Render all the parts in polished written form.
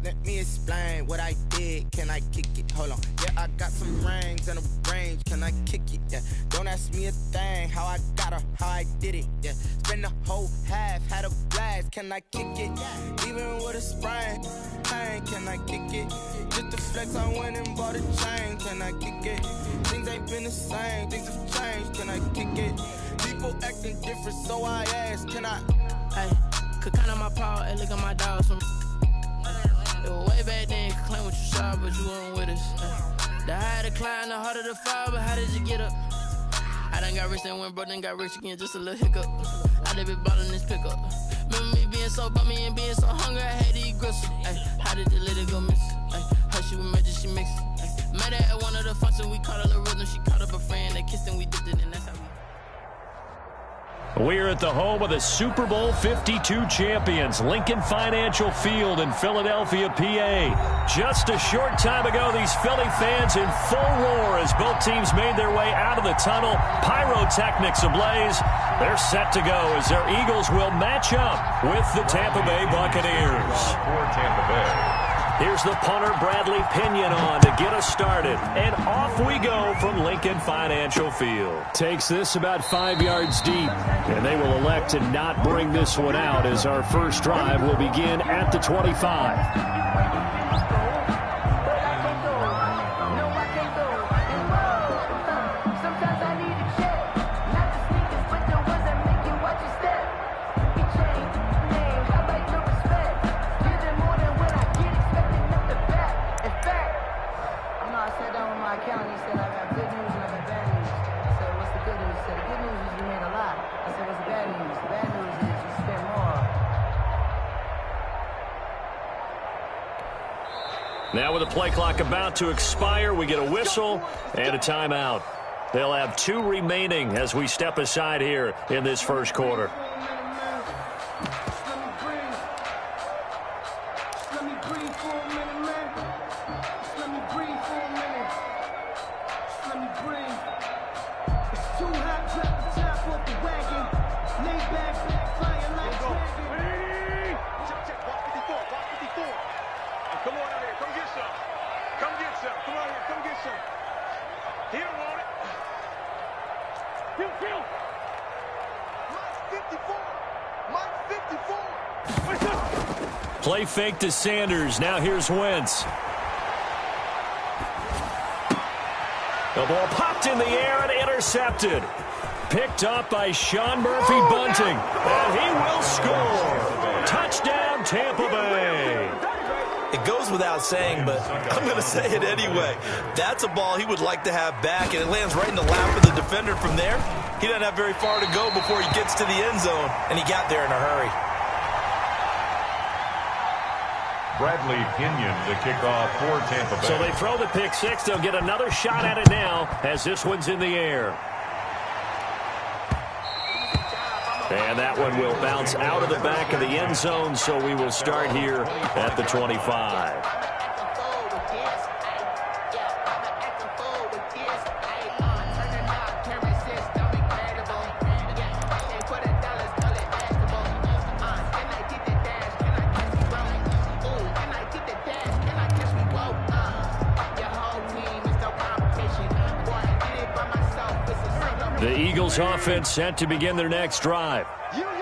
Let me explain what I did. Can I kick it? Hold on. Yeah, I got some rings and a range. Can I kick it? Yeah. Don't ask me a thing. How I got her, how I did it. Yeah. Spend the whole half, had a blast. Can I kick it? Even with a sprain. Pain, can I kick it? Just to flex, I went and bought a chain. Can I kick it? Things ain't been the same. Things have changed. Can I kick it? People acting different, so I ask. Can I? Hey, could count on my power. Hey, look at my dogs from. It was way back then, you could claim what you saw, but you weren't with us. The higher the climb, the harder the fall, but how did you get up? I done got rich and went broke, then got rich again, just a little hiccup. I done been ballin' this pickup. Remember me being so bummy and being so hungry, I had to eat gristle. Ay, how did the lady go miss? Ay, how she was magic, she mixed. Met her at one of the functions, we caught a little rhythm, she caught up a friend, they kissed and we dipped it, and that's how we... We're at the home of the Super Bowl 52 champions, Lincoln Financial Field in Philadelphia, PA. Just a short time ago, these Philly fans in full roar as both teams made their way out of the tunnel. Pyrotechnics ablaze. They're set to go as their Eagles will match up with the Tampa Bay Buccaneers. For Tampa Bay. Here's the punter, Bradley Pinion, on to get us started. And off we go from Lincoln Financial Field. Takes this about 5 yards deep. And they will elect to not bring this one out as our first drive will begin at the 25. Now with the play clock about to expire, we get a whistle and a timeout. They'll have 2 remaining as we step aside here in this first quarter. Play fake to Sanders. Now here's Wentz. The ball popped in the air and intercepted. Picked up by Sean Murphy Bunting. And he will score. Touchdown, Tampa Bay. It goes without saying, but I'm going to say it anyway. That's a ball he would like to have back, and it lands right in the lap of the defender from there. He doesn't have very far to go before he gets to the end zone, and he got there in a hurry. Bradley Pinion to kick off for Tampa Bay. So they throw the pick six. They'll get another shot at it now as this one's in the air. And that one will bounce out of the back of the end zone, so we will start here at the 25. The Eagles offense set to begin their next drive. You. Hey,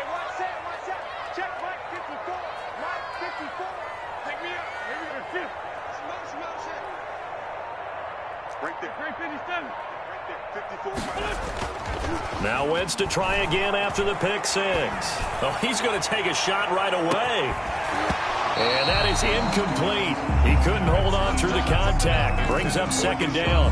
watch that. Check Mike 54. Mike 54. Pick me up. Maybe you're a fifth. Smell shit. Right there. 357. Right there. 54. Now Wentz to try again after the pick six. Oh, he's going to take a shot right away. And that is incomplete. He couldn't hold on through the contact. Brings up second down.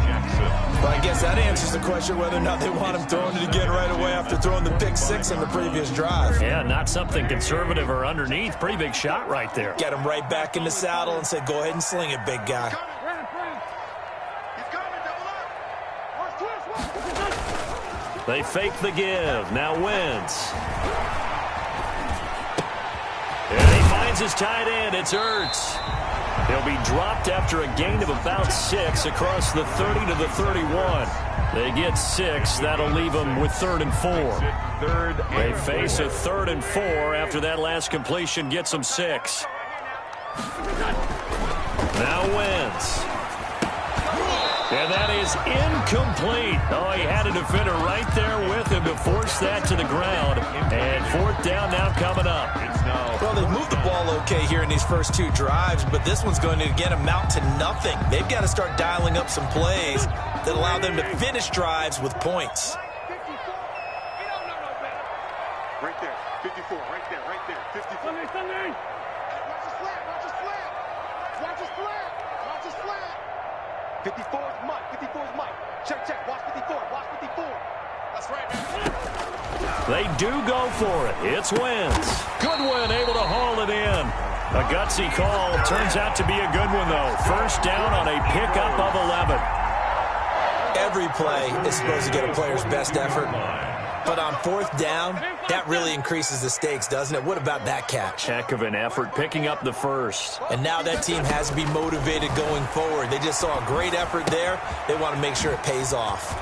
Well, I guess that answers the question whether or not they want him throwing it again right away after throwing the pick six in the previous drive. Yeah, not something conservative or underneath. Pretty big shot right there. Get him right back in the saddle and say, go ahead and sling it, big guy. They fake the give. Now Wentz. And he finds his tight end. It's Ertz. He'll be dropped after a gain of about 6 across the 30 to the 31. They get 6. That'll leave them with 3rd and 4. They face a 3rd and 4 after that last completion gets them 6. Now Wentz. And that is incomplete. Oh, he had a defender right there with him to force that to the ground. And 4th down now coming up. Well, they've moved the ball okay here in these first 2 drives, but this one's going to again amount to nothing. They've got to start dialing up some plays that allow them to finish drives with points. Right there, 54, right there, 54. Watch his slant, watch his slant. Watch his slant, watch his slant. 54's Mike. Check, watch 54, watch 54. That's right, man. They do go for it. It's Wentz. Goodwin able to haul it in. A gutsy call. Turns out to be a good one, though. 1st down on a pickup of 11. Every play is supposed to get a player's best effort. But on 4th down, that really increases the stakes, doesn't it? What about that catch? Heck of an effort picking up the 1st. And now that team has to be motivated going forward. They just saw a great effort there. They want to make sure it pays off.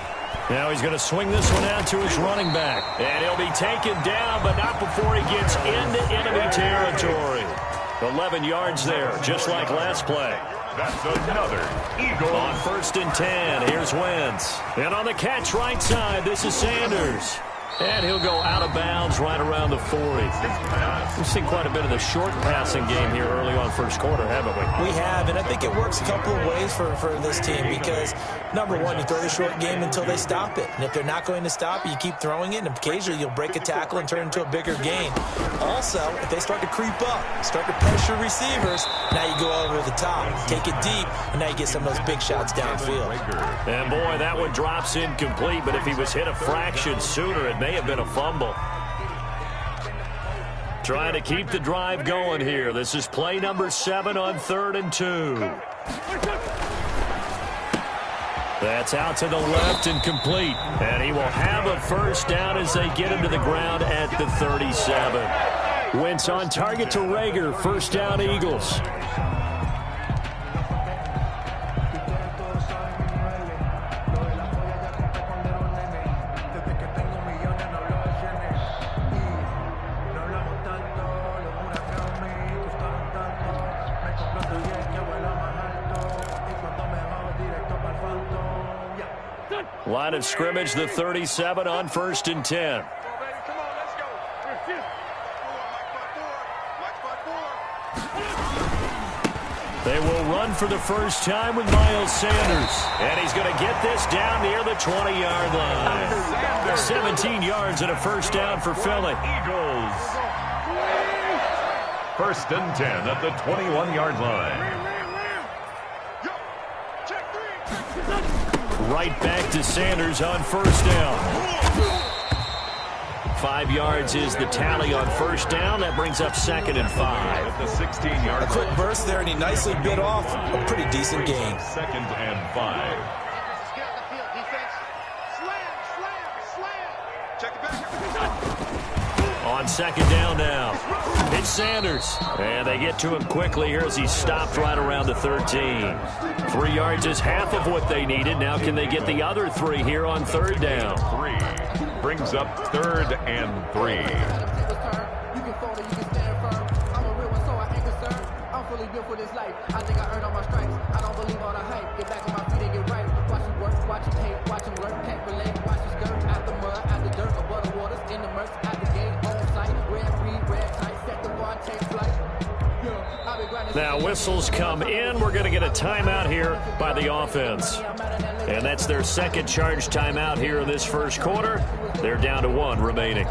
Now he's going to swing this one out to his running back. And he'll be taken down, but not before he gets into enemy territory. 11 yards there, just like last play. That's another Eagle. On 1st and 10, here's Wentz. And on the catch right side, this is Sanders. And he'll go out of bounds right around the 40. We've seen quite a bit of the short passing game here early on 1st quarter, haven't we? We have, and I think it works a couple of ways for this team because, number one, you throw the short game until they stop it. And if they're not going to stop it, you keep throwing it, and occasionally you'll break a tackle and turn into a bigger gain. Also, if they start to creep up, start to pressure receivers, now you go over the top, take it deep, and now you get some of those big shots downfield. And, boy, that one drops incomplete, but if he was hit a fraction sooner, it may have been a fumble. Trying to keep the drive going here. This is play number 7 on 3rd and 2. That's out to the left and complete. And he will have a 1st down as they get him to the ground at the 37. Wentz on target to Rager. 1st down, Eagles. Line of scrimmage, the 37 on 1st and 10. They will run for the first time with Miles Sanders. And he's going to get this down near the 20-yard line. 17 yards and a 1st down for Philly. Eagles. 1st and 10 at the 21-yard line. Right back to Sanders on 1st down. 5 yards is the tally on 1st down. That brings up 2nd and 5. At the 16-yard line. A quick burst there, and he nicely bit off a pretty decent gain. 2nd and 5. On 2nd down now. It's Sanders. And they get to him quickly here as he's stopped right around the 13. 3 yards is half of what they needed. Now can they get the other 3 here on 3rd down? 3 brings up 3rd and 3. Now whistles come in. We're going to get a timeout here by the offense. And that's their 2nd charge timeout here in this 1st quarter. They're down to 1 remaining.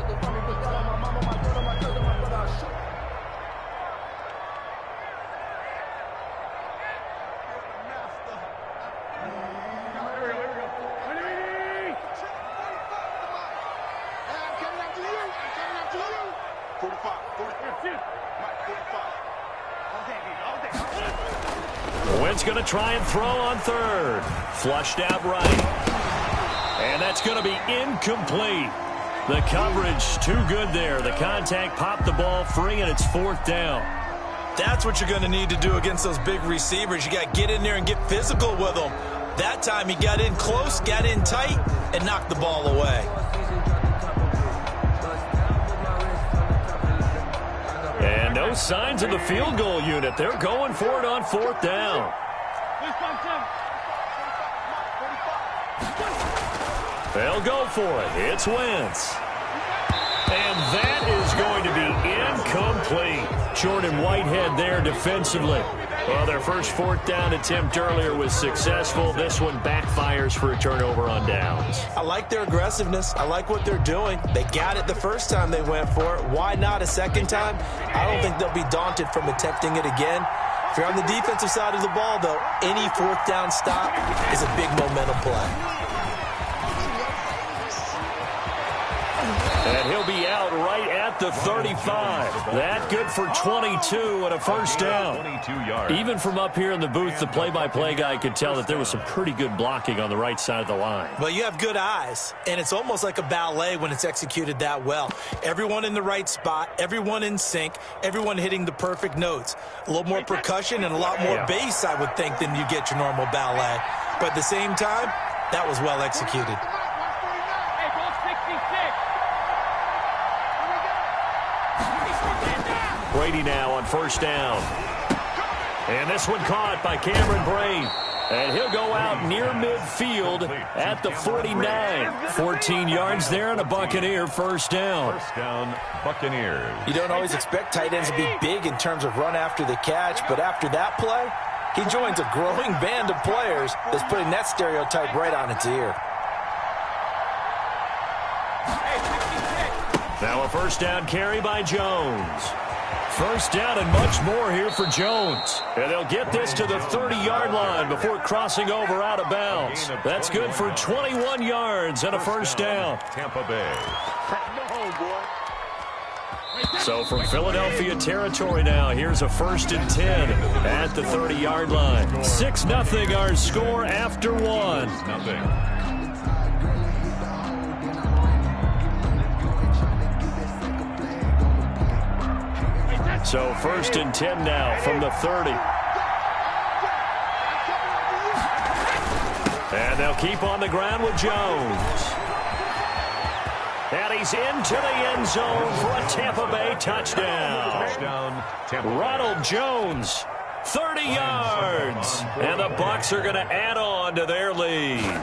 Wentz going to try and throw on 3rd. Flushed out right. And that's going to be incomplete. The coverage too good there. The contact popped the ball free, and it's 4th down. That's what you're going to need to do against those big receivers. You got to get in there and get physical with them. That time he got in close, got in tight, and knocked the ball away. And no signs of the field goal unit. They're going for it on 4th down. They'll go for it. It's Wentz. And that is going to be incomplete. Jordan Whitehead there defensively. Well, their first 4th down attempt earlier was successful. This one backfires for a turnover on downs. I like their aggressiveness. I like what they're doing. They got it the first time they went for it. Why not a second time? I don't think they'll be daunted from attempting it again. If you're on the defensive side of the ball, though, any 4th down stop is a big momentum play. And he'll be out right at the 35. That good for 22 and a first down. 22 yards. Even from up here in the booth, the play-by-play guy could tell that there was some pretty good blocking on the right side of the line. Well, you have good eyes, and it's almost like a ballet when it's executed that well. Everyone in the right spot, everyone in sync, everyone hitting the perfect notes. A little more percussion and a lot more bass, I would think, than you get your normal ballet. But at the same time, that was well executed. Brady now on first down. And this one caught by Cameron Brate. And he'll go out near midfield at the 49. 14 yards there and a Buccaneer first down. First down, Buccaneers. You don't always expect tight ends to be big in terms of run after the catch, but after that play, he joins a growing band of players that's putting that stereotype right on its ear. Now a first down carry by Jones. First down and much more here for Jones. And they'll get this to the 30-yard line before crossing over out of bounds. That's good for 21 yards and a first down. Tampa Bay. So from Philadelphia territory now, here's a 1st and 10 at the 30-yard line. 6-0 our score after one. 6-0. So 1st and 10 now from the 30. And they'll keep on the ground with Jones. And he's into the end zone for a Tampa Bay touchdown. Ronald Jones, 30 yards. And the Bucs are going to add on to their lead.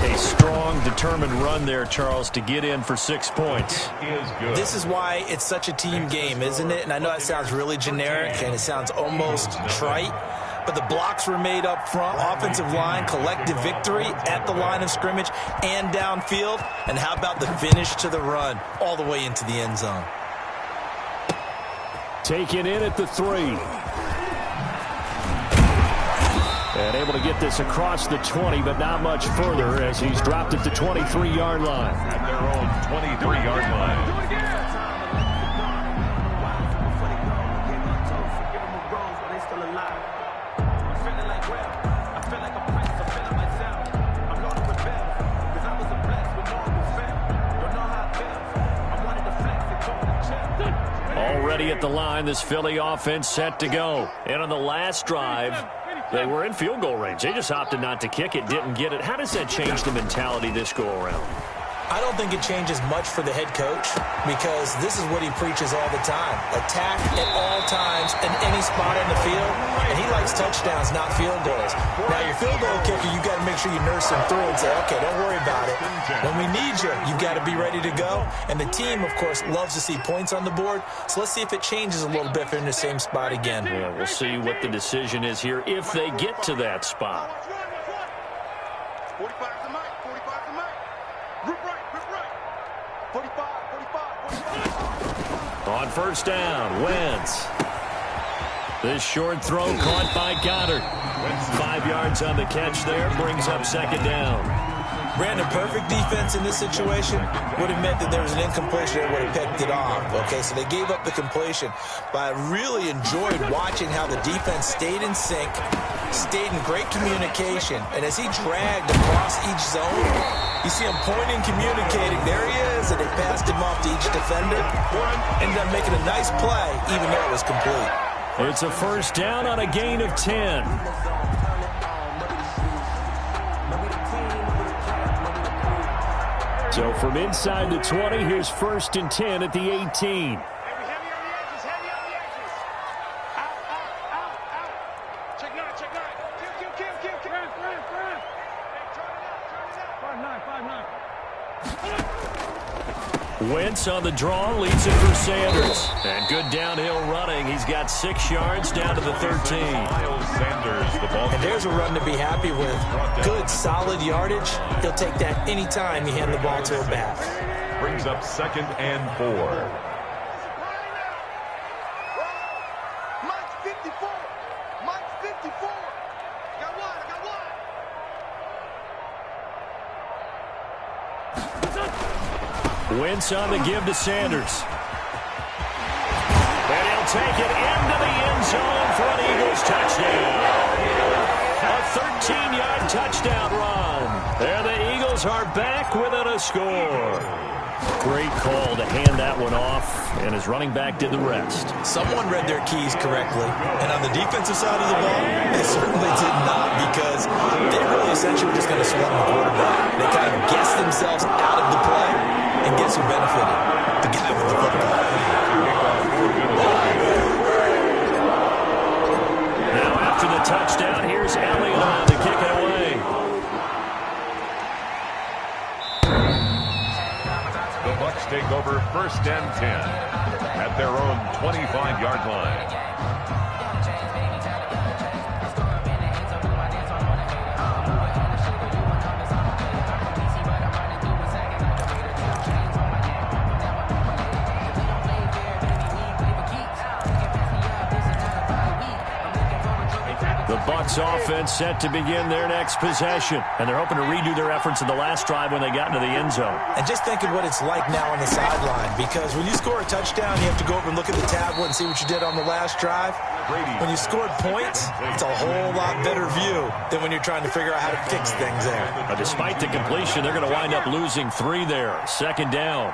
A strong, determined run there, Charles, to get in for 6 points. This is why it's such a team game, isn't it? And I know that sounds really generic and it sounds almost trite, but the blocks were made up front, offensive line, collective victory at the line of scrimmage and downfield. And how about the finish to the run all the way into the end zone? Taken in at the 3. And able to get this across the 20, but not much further as he's dropped at the 23-yard line. At their own 23-yard line. Already at the line, this Philly offense set to go. And on the last drive, they were in field goal range. They just opted not to kick it, didn't get it. How does that change the mentality this go-around? I don't think it changes much for the head coach because this is what he preaches all the time. Attack at all times in any spot on the field, and he likes touchdowns, not field goals. Now, your field goal kicker, you got to make sure you nurse him through and say, okay, don't worry about it. When we need you, you've got to be ready to go. And the team, of course, loves to see points on the board, so let's see if it changes a little bit if they're in the same spot again. Yeah, we'll see what the decision is here if they get to that spot. 45 to Mike, 45 to Mike. Rip right, 45. On first down, Wentz. This short throw caught by Goddard. 5 yards on the catch there, brings up second down. Brandon, perfect defense in this situation would have meant that there was an incompletion that would have picked it off. Okay, so they gave up the completion. But I really enjoyed watching how the defense stayed in sync, stayed in great communication. And as he dragged across each zone, you see him pointing, communicating. There he is, and they passed him off to each defender. Ended up making a nice play, even though it was complete. It's a first down on a gain of 10. So from inside the 20, here's 1st and 10 at the 18. Heavy on the edges, heavy on the edges. Out. Check nine. Kill. Run. Hey, turn it up. 5'9". Wentz on the draw, leads it for Sanders. And good downhill running. He's got 6 yards down to the 13. And there's a run to be happy with. Good, solid yardage. He'll take that anytime you hand the ball to a back. Brings up 2nd and 4. Mike's 54. I got one. Wentz on the give to Sanders. And he'll take it into the end zone for an Eagles touchdown. A 13-yard touchdown run. There the Eagles are back within a score. Great call to hand that one off, and his running back did the rest. Someone read their keys correctly, and on the defensive side of the ball, they certainly did not, because they really essentially were just going to sweat the quarterback. They kind of guessed themselves out of the play, and guess who benefited? The guy with the football. Now after the touchdown, here's Elliott on to kick it away. The Bucs take over 1st and 10 at their own 25-yard line. The Bucs offense set to begin their next possession, and they're hoping to redo their efforts in the last drive when they got into the end zone. And just think of what it's like now on the sideline, because when you score a touchdown, you have to go over and look at the tablet and see what you did on the last drive. When you scored points, it's a whole lot better view than when you're trying to figure out how to fix things there. But despite the completion, they're going to wind up losing 3 there. 2nd down.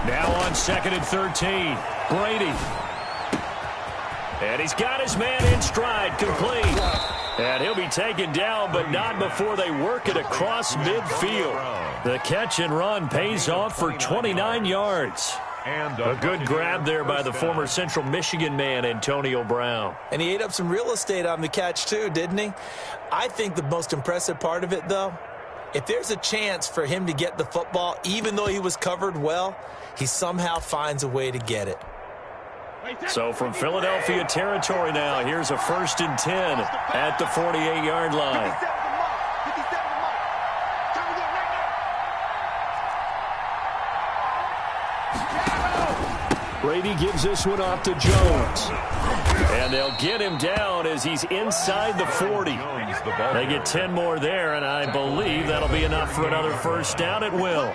Now on 2nd and 13, Brady. And he's got his man in stride, complete. And he'll be taken down, but not before they work it across midfield. The catch and run pays off for 29 yards. And a good grab there by the former Central Michigan man, Antonio Brown. And he ate up some real estate on the catch too, didn't he? I think the most impressive part of it, though, if there's a chance for him to get the football, even though he was covered well, he somehow finds a way to get it. So from Philadelphia territory now, here's a 1st and 10 at the 48-yard line. Brady gives this one off to Jones. And they'll get him down as he's inside the 40. They get 10 more there, and I believe that'll be enough for another first down at will.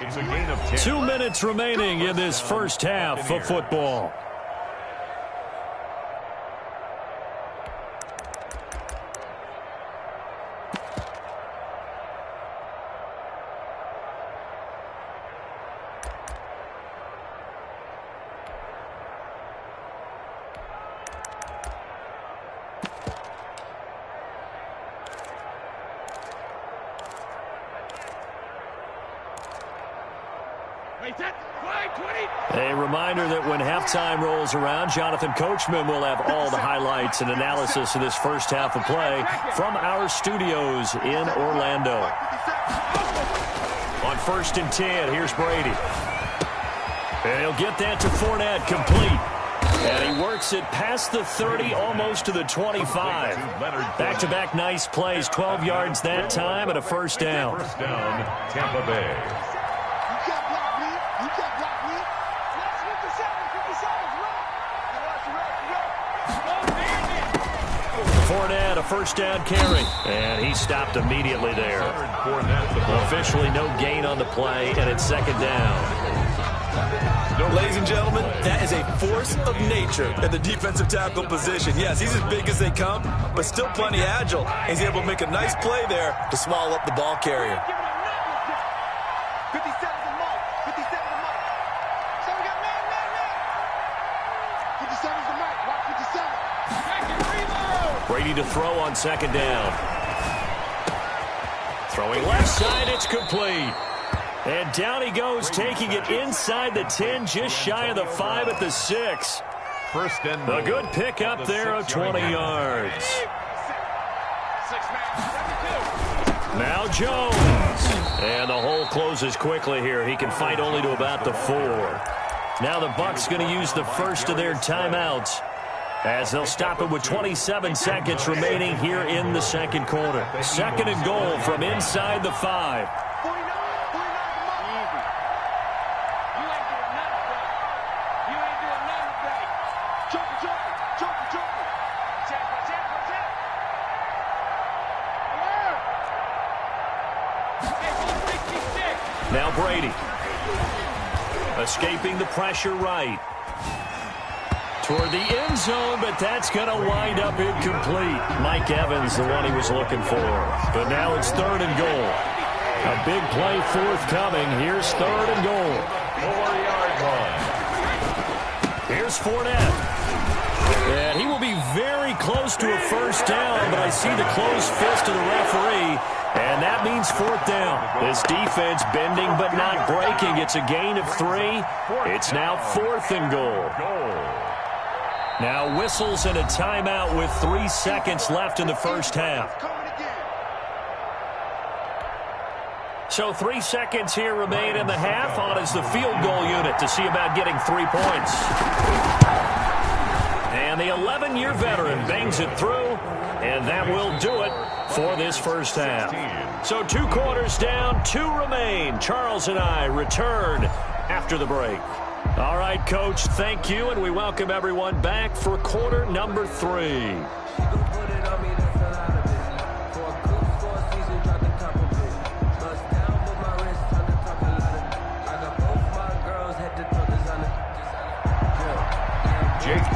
2 minutes remaining in this first half of football. A reminder that when halftime rolls around, Jonathan Coachman will have all the highlights and analysis of this first half of play from our studios in Orlando. On 1st and 10, here's Brady. And he'll get that to Fournette, complete. And he works it past the 30, almost to the 25. Back-to-back nice plays, 12 yards that time, and a first down. First down, Tampa Bay. Fournette, a first down carry. And he stopped immediately there. Officially no gain on the play, and it's 2nd down. Ladies and gentlemen, that is a force of nature in the defensive tackle position. Yes, he's as big as they come, but still plenty agile. He's able to make a nice play there to swallow up the ball carrier. 57 the mark. 57 the mark. So we got man. 57 is the mark. Mark 57. Brady to throw on second down. Throwing left side, it's complete. And down he goes, taking it inside the 10, just shy of the 5 at the 6. First and A good pickup there of 20 yards. Now Jones. And the hole closes quickly here. He can fight only to about the 4. Now the Bucs going to use the first of their timeouts as they'll stop it with 27 seconds remaining here in the second quarter. Second and goal from inside the 5. Now Brady. Escaping the pressure right. Toward the end zone, but that's going to wind up incomplete. Mike Evans, the one he was looking for. But now it's third and goal. A big play forthcoming. Here's third and goal. 4-yard line. Here's Fournette. And he will be very close to a first down, but I see the closed fist of the referee. And that means fourth down. This defense bending but not breaking. It's a gain of 3. It's now fourth and goal. Now whistles and a timeout with 3 seconds left in the first half. So 3 seconds here remain in the half. On is the field goal unit to see about getting 3 points. And the 11-year veteran bangs it through, and that will do it for this first half. So 2 quarters down, 2 remain. Charles and I return after the break. All right, Coach, thank you, and we welcome everyone back for quarter number 3.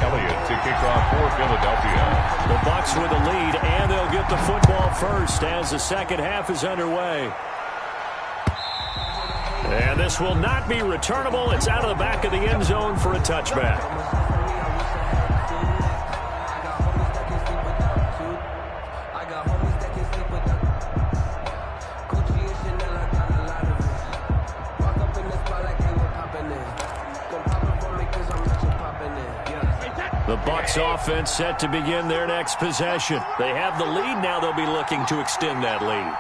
Elliott to kick off for Philadelphia. The Bucs with a lead, and they'll get the football first as the second half is underway. And this will not be returnable. It's out of the back of the end zone for a touchback. The Bucs offense set to begin their next possession. They have the lead. Now they'll be looking to extend that lead.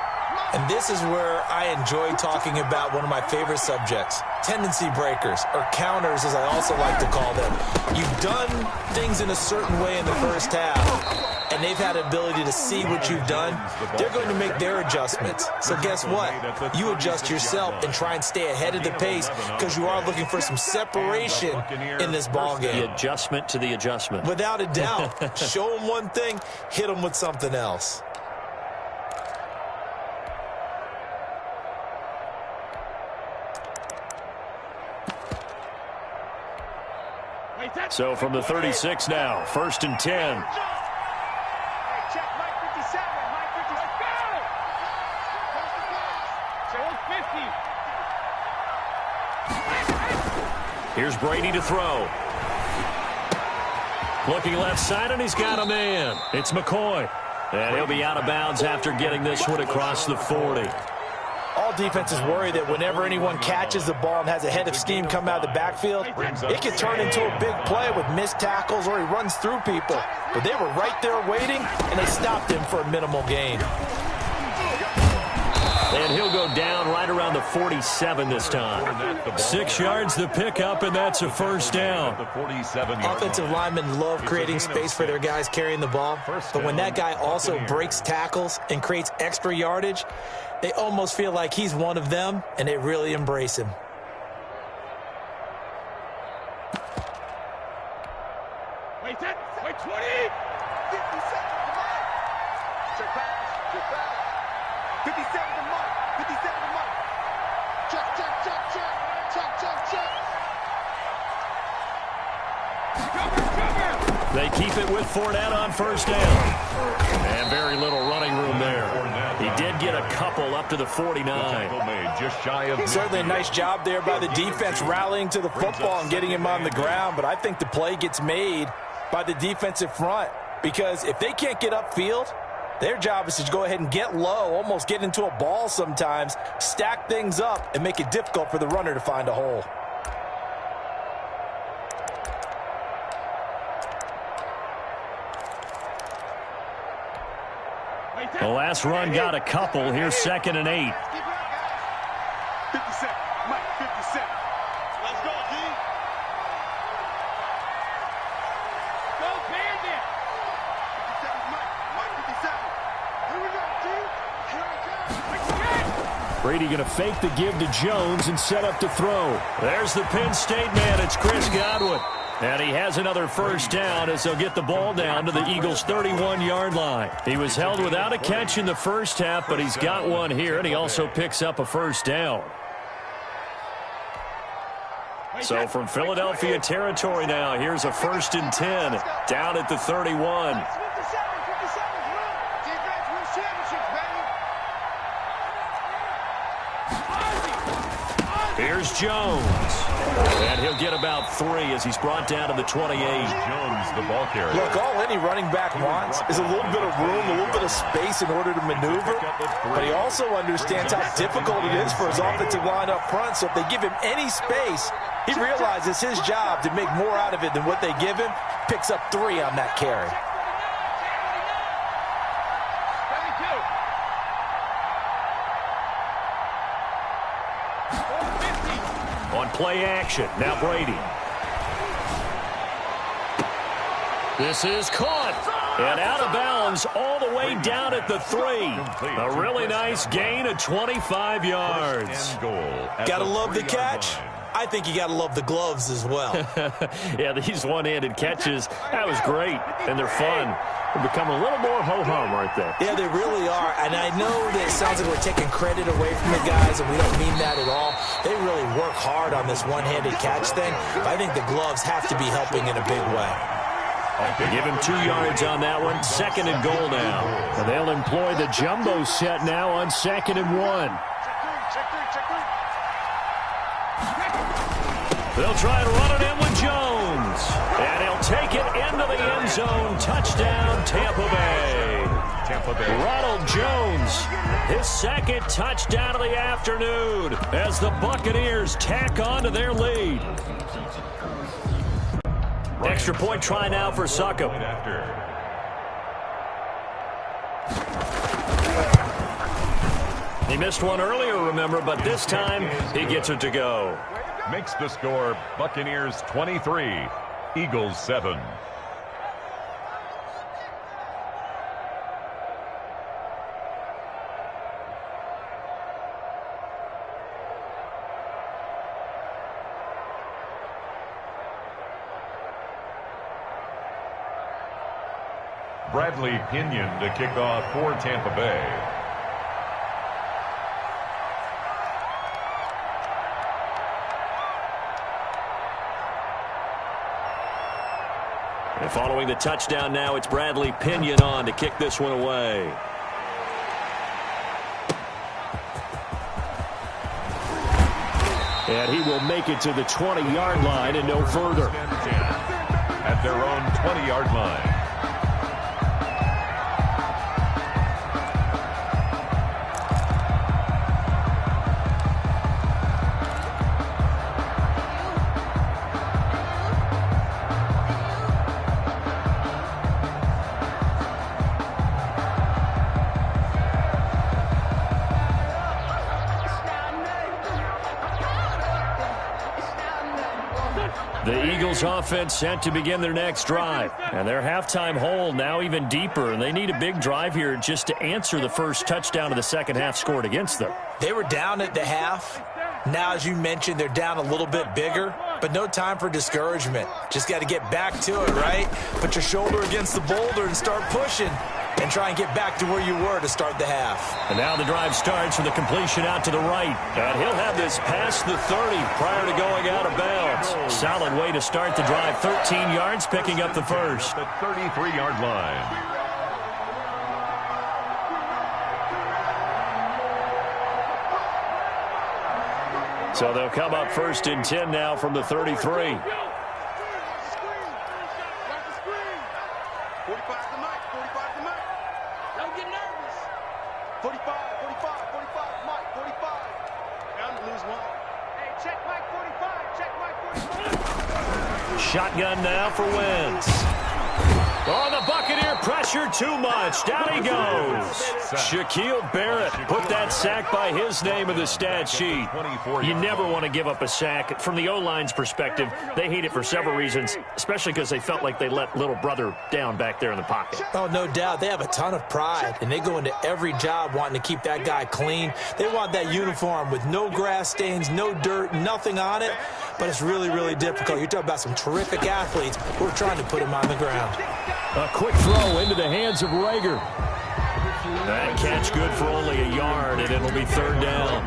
And this is where I enjoy talking about one of my favorite subjects, tendency breakers, or counters as I also like to call them. You've done things in a certain way in the first half, and they've had the ability to see what you've done. They're going to make their adjustments. So guess what? You adjust yourself and try and stay ahead of the pace because you are looking for some separation in this ball game. The adjustment to the adjustment. Without a doubt. Show them one thing, hit them with something else. So from the 36 now, first and 10. Check Mike 57. Mike 57. Go! Check 50. Here's Brady to throw. Looking left side, and he's got a man. It's McCoy. And he'll be out of bounds after getting this one across the 40. All defenses worry that whenever anyone catches the ball and has a head of steam come out of the backfield, it can turn into a big play with missed tackles or he runs through people. But they were right there waiting, and they stopped him for a minimal gain. And he'll go down right around the 47 this time. 6 yards the pickup, and that's a first down. Offensive linemen love creating space for their guys carrying the ball, but when that guy also breaks tackles and creates extra yardage, they almost feel like he's one of them, and they really embrace him. Wait 20. 57. Check back. 57 to Mike. 57 to Mike. Check. They keep it with Fournette on first down. And very little running room there. He did get a couple up to the 49. Just shy of certainly a nice job there by the defense rallying to the football and getting him on the ground. But I think the play gets made by the defensive front, because if they can't get upfield, their job is to go ahead and get low, almost get into a ball sometimes, stack things up, and make it difficult for the runner to find a hole. The last run got a couple. Here's 2nd and 8. 50 seconds. Mike, 50 seconds. Let's go, D. Go, Bandit. 50 seconds, Mike. Mike, 50 seconds. Here we go, D. Here I come. Brady going to fake the give to Jones and set up to throw. There's the Penn State man. It's Chris Godwin. And he has another first down as they'll get the ball down to the Eagles' 31-yard line. He was held without a catch in the first half, but he's got one here, and he also picks up a first down. So from Philadelphia territory now, here's a 1st and 10 down at the 31. Here's Jones. And he'll get about 3 as he's brought down to the 28. Jones, the ball carrier. Look, all any running back wants is a little bit of room, a little bit of space in order to maneuver. But he also understands how difficult it is for his offensive line up front. So if they give him any space, he realizes his job to make more out of it than what they give him. Picks up 3 on that carry. On play action, now Brady. This is caught. And out of bounds all the way down at the 3. A really nice gain of 25 yards. Gotta love the catch. I think you got to love the gloves as well. Yeah, these one-handed catches, that was great, and they're fun. They become a little more ho-hum, aren't they? Yeah, they really are, and I know that it sounds like we're taking credit away from the guys, and we don't mean that at all. They really work hard on this one-handed catch thing, but I think the gloves have to be helping in a big way. They give him 2 yards on that one, 2nd and goal now. And they'll employ the jumbo set now on 2nd and 1. They'll try to run it in with Jones. And he'll take it into the end zone. Touchdown, Tampa Bay. Ronald Jones, his 2nd touchdown of the afternoon as the Buccaneers tack on to their lead. Extra point try now for Succop. He missed one earlier, remember, but this time he gets it to go. Makes the score Buccaneers 23, Eagles 7. Bradley Pinion to kick off for Tampa Bay. And following the touchdown now, it's Bradley Pinion on to kick this one away. And he will make it to the 20-yard line and no further. At their own 20-yard line. The Eagles offense set to begin their next drive. And their halftime hole now even deeper. And they need a big drive here just to answer the first touchdown of the second half scored against them. They were down at the half. Now, as you mentioned, they're down a little bit bigger. But no time for discouragement. Just got to get back to it, right? Put your shoulder against the boulder and start pushing. and try and get back to where you were to start the half. And now the drive starts with a completion out to the right. And he'll have this past the 30 prior to going out of bounds. Solid way to start the drive. 13 yards, picking up the first. The 33-yard line. So they'll come up 1st and 10 now from the 33. 45 to Mike, 45 to Mike. Don't get nervous. 45, Mike, 45. I'm to lose one. Hey, check Mike 45, Shotgun now for Wentz. Oh, the Buccaneer pressure too much. Down he goes. Shaquille Barrett put that sack by his name in the stat sheet. You never want to give up a sack. From the O-line's perspective, they hate it for several reasons, especially because they felt like they let little brother down back there in the pocket. Oh, no doubt. They have a ton of pride, and they go into every job wanting to keep that guy clean. They want that uniform with no grass stains, no dirt, nothing on it. But it's really, really difficult. You're talking about some terrific athletes who are trying to put him on the ground. A quick throw into the hands of Rager. That catch good for only a yard, and it'll be 3rd down.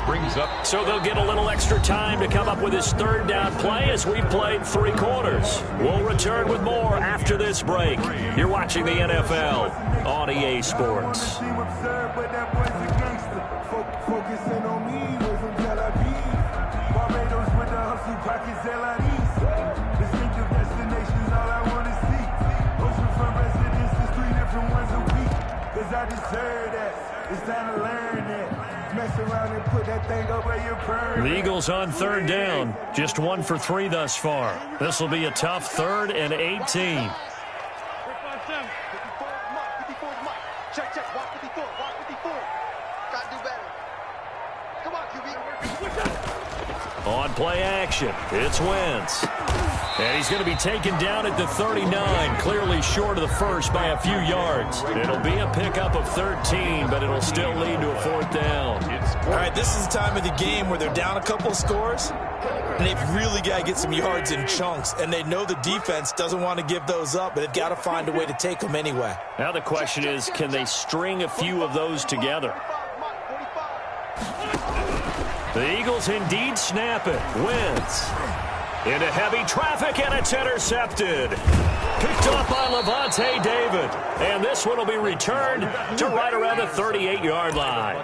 Brings up. So they'll get a little extra time to come up with his 3rd down play as we played 3 quarters. We'll return with more after this break. You're watching the NFL on EA Sports. I deserve that. It's time to learn that. Mess around and put that thing up where you're burned. The Eagles on 3rd down. Just 1 for 3 thus far. This will be a tough 3rd and 18. 54 Mike. Check, walk 54, walk 54. Gotta do better. Come on, QB. On play action, it's Wentz. And he's going to be taken down at the 39, clearly short of the first by a few yards. It'll be a pickup of 13, but it'll still lead to a 4th down. All right, this is the time of the game where they're down a couple of scores, and they've really got to get some yards in chunks, and they know the defense doesn't want to give those up, but they've got to find a way to take them anyway. Now the question is, can they string a few of those together? The Eagles indeed snap it. Wentz into heavy traffic, and it's intercepted. Picked off by Levante David. And this one will be returned to right around the 38-yard line.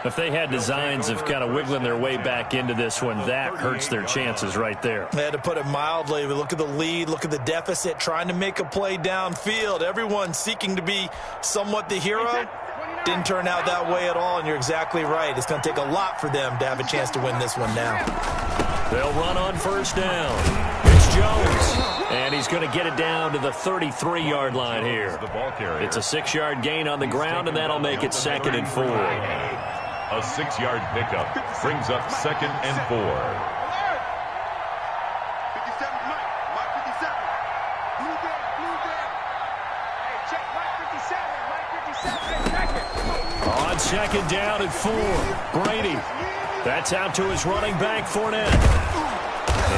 If they had designs of kind of wiggling their way back into this one, that hurts their chances right there. They had to put it mildly. But look at the lead, look at the deficit, trying to make a play downfield. Everyone seeking to be somewhat the hero. Didn't turn out that way at all, and you're exactly right. It's going to take a lot for them to have a chance to win this one now. They'll run on 1st down. It's Jones, and he's going to get it down to the 33-yard line here. It's a 6-yard gain on the ground, and that'll make it 2nd and 4. A 6-yard pickup brings up 2nd and 4. 57 Mike. Mike 57. Blue down. Hey, check Mike 57. Mike 57. On 2nd down and 4, Brady. That's out to his running back, Fournette.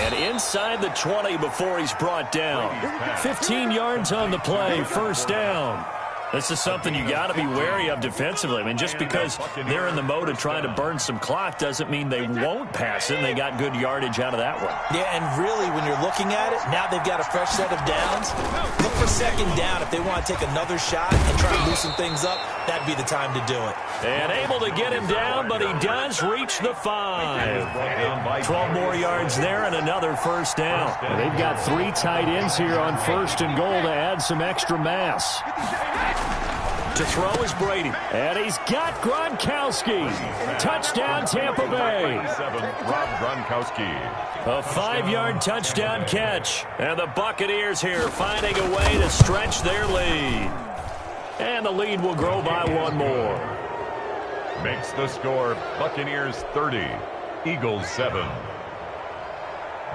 And inside the 20 before he's brought down. 15 yards on the play, 1st down. This is something you got to be wary of defensively. I mean, just because they're in the mode of trying to burn some clock doesn't mean they won't pass it, and they got good yardage out of that one. Yeah, and really, when you're looking at it, now they've got a fresh set of downs. Look for 2nd down. If they want to take another shot and try to loosen things up, that'd be the time to do it. And able to get him down, but he does reach the 5. 12 more yards there and another 1st down. And they've got 3 tight ends here on 1st and goal to add some extra mass. To throw is Brady. And he's got Gronkowski. Touchdown, Tampa Bay. Rob Gronkowski. A 5-yard touchdown catch. And the Buccaneers here finding a way to stretch their lead. And the lead will grow by 1 more. Makes the score Buccaneers 30, Eagles 7.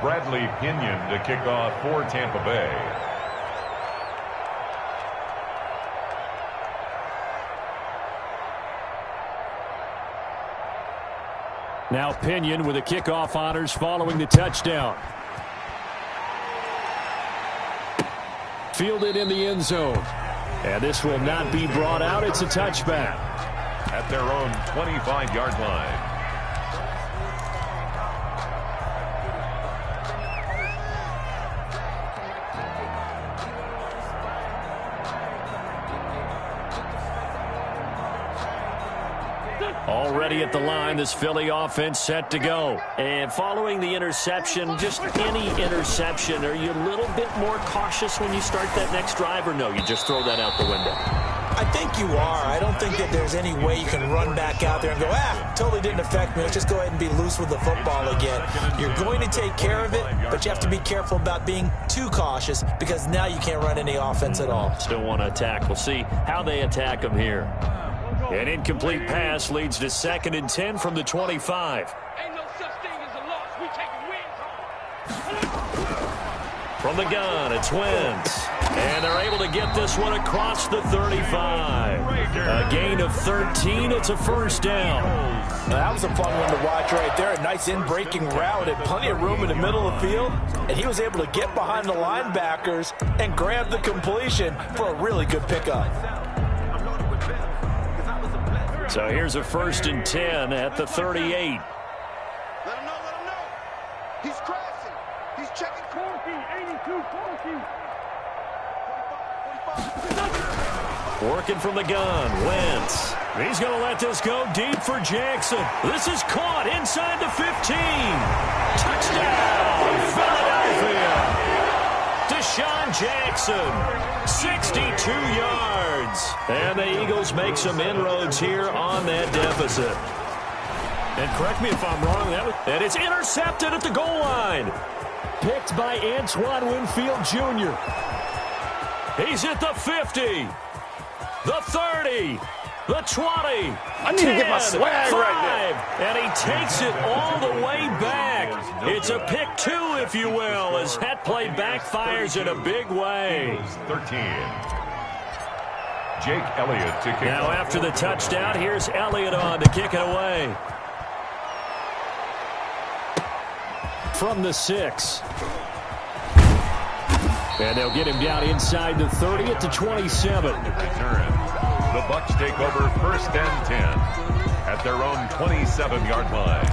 Bradley Pinion to kick off for Tampa Bay. Now Pinion with the kickoff honors following the touchdown. Fielded in the end zone. And this will not be brought out. It's a touchback. At their own 25-yard line. Already at the line, this Philly offense set to go. And following the interception, just any interception, are you a little bit more cautious when you start that next drive, or no, you just throw that out the window? I think you are. I don't think that there's any way you can run back out there and go, totally didn't affect me. Let's just go ahead and be loose with the football again. You're going to take care of it, but you have to be careful about being too cautious because now you can't run any offense at all. Still want to attack. We'll see how they attack them here. An incomplete pass leads to 2nd and 10 from the 25. Ain't no such thing as a loss. We taking wins home. From the gun, it's Wentz. And they're able to get this one across the 35. A gain of 13. It's a first down. That was a fun one to watch right there. A nice in-breaking route and plenty of room in the middle of the field. And he was able to get behind the linebackers and grab the completion for a really good pickup. So here's a 1st and 10 at the 38. Let him know. He's crashing. He's checking. 82, 40. Working from the gun, Wentz. He's going to let this go deep for Jackson. This is caught inside the 15. Touchdown, Philadelphia. Deshaun Jackson, 62 yards. And the Eagles make some inroads here on that deficit. And correct me if I'm wrong, and it's intercepted at the goal line. Picked by Antoine Winfield Jr. He's at the 50, the 30, the 20. I need 10, to get my swag 5, right there. And he takes it all the way back. It's a pick 2, if you will, as that play backfires in a big way. 13. Jake Elliott to kick. Now after the touchdown, here's Elliott on to kick it away. From the 6. And they'll get him down inside the 30 at the 27. The Bucs take over 1st and 10 at their own 27-yard line.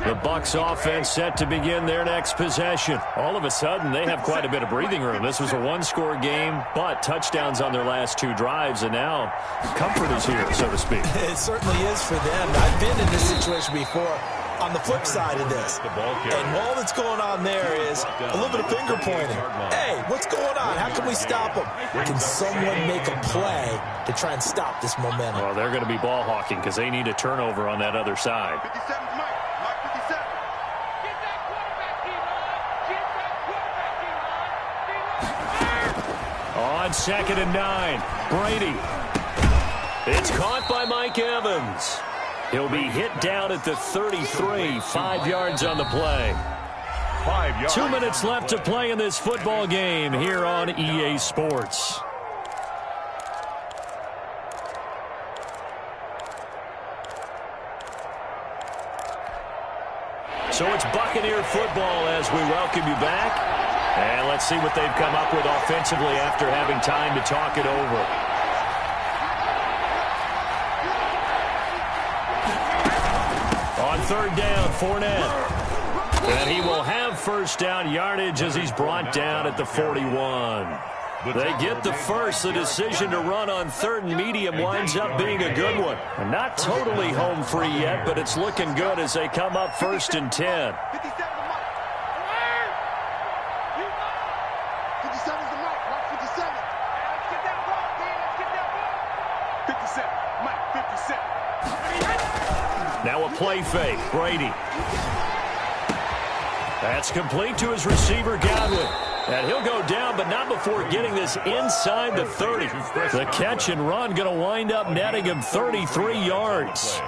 The Bucs offense set to begin their next possession. All of a sudden, they have quite a bit of breathing room. This was a one-score game, but touchdowns on their last 2 drives, and now comfort is here, so to speak. It certainly is for them. I've been in this situation before. On the flip side of this, and all that's going on there is a little bit of finger pointing. Hey, what's going on? How can we stop them? Can someone make a play to try and stop this momentum? Well, they're going to be ball hawking because they need a turnover on that other side. 57 Mike. Mike 57. Get that quarterback, On 2nd D-line. and 9, Brady. It's caught by Mike Evans. He'll be hit down at the 33, 5 yards on the play. 5 yards. 2 minutes left to play in this football game here on EA Sports. So it's Buccaneer football as we welcome you back. And let's see what they've come up with offensively after having time to talk it over. On 3rd down, Fournette. And he will have 1st down yardage as he's brought down at the 41. They get the first. The decision to run on 3rd and medium winds up being a good one. Not totally home free yet, but it's looking good as they come up 1st and 10. 57 is the Mike. Mike 57. Let's get that ball, man. Let's get that ball. 57. Mike 57. Now a play fake. Brady. That's complete to his receiver, Godwin. And he'll go down, but not before getting this inside the 30. The catch and run going to wind up netting him 33 yards.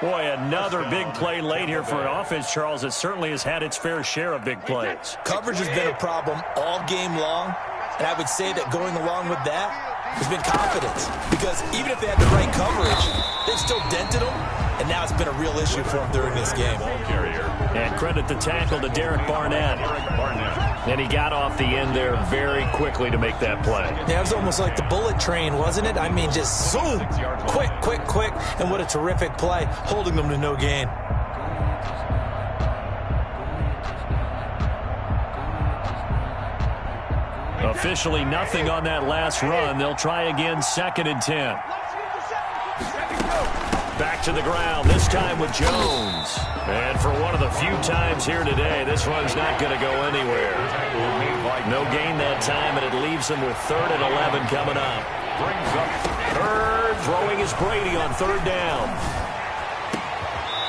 Boy, another big play late here for an offense, Charles, that certainly has had its fair share of big plays. Coverage has been a problem all game long, and I would say that going along with that has been confidence. Because even if they had the right coverage, they've still dented them. and now it's been a real issue for him during this game. And credit the tackle to Derek Barnett. And he got off the end there very quickly to make that play. Yeah, it was almost like the bullet train, wasn't it? I mean, just zoom, quick, quick, quick, and what a terrific play, holding them to no gain. Officially nothing on that last run. They'll try again, 2nd and 10. Back to the ground, this time with Jones. And for one of the few times here today, this one's not going to go anywhere. No gain that time, and it leaves them with 3rd and 11 coming up. Brings up third. Throwing is Brady on 3rd down.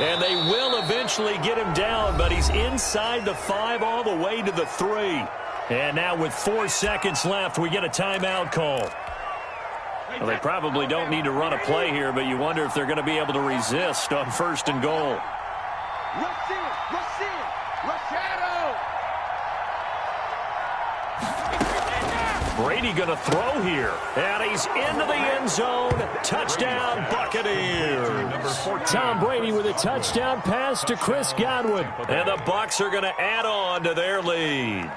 And they will eventually get him down, but he's inside the 5 all the way to the 3. And now with 4 seconds left, we get a timeout call. Well, they probably don't need to run a play here, but you wonder if they're going to be able to resist on 1st and goal. Rush in, rush in, rush shadow. Brady going to throw here. And he's into the end zone. Touchdown, Buccaneers. Tom Brady with a touchdown pass to Chris Godwin. And the Bucs are going to add on to their lead.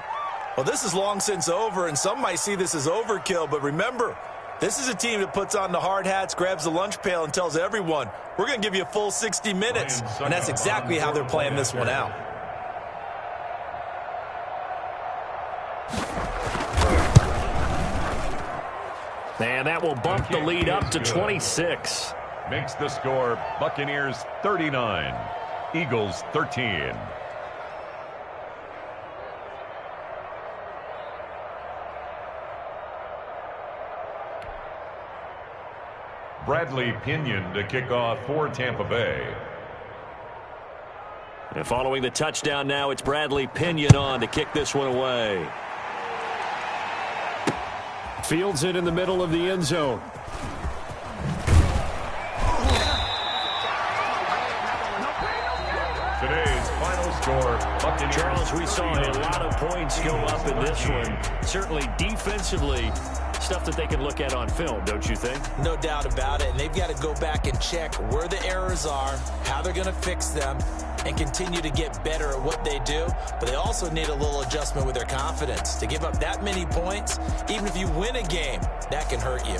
Well, this is long since over, and some might see this as overkill, but remember, this is a team that puts on the hard hats, grabs the lunch pail, and tells everyone, we're going to give you a full 60 minutes. And that's exactly how they're playing this one out. And that will bump the lead up to 26. Makes the score Buccaneers 39, Eagles 13. Bradley Pinion to kick off for Tampa Bay. And following the touchdown now, it's Bradley Pinion on to kick this one away. Fields it in the middle of the end zone. Today's final score, Buccaneers. Charles, we saw a lot of points go up in this one. Certainly defensively, stuff that they can look at on film, don't you think? No doubt about it, and they've got to go back and check where the errors are, how they're going to fix them, and continue to get better at what they do. But they also need a little adjustment with their confidence. To give up that many points, even if you win a game, that can hurt you.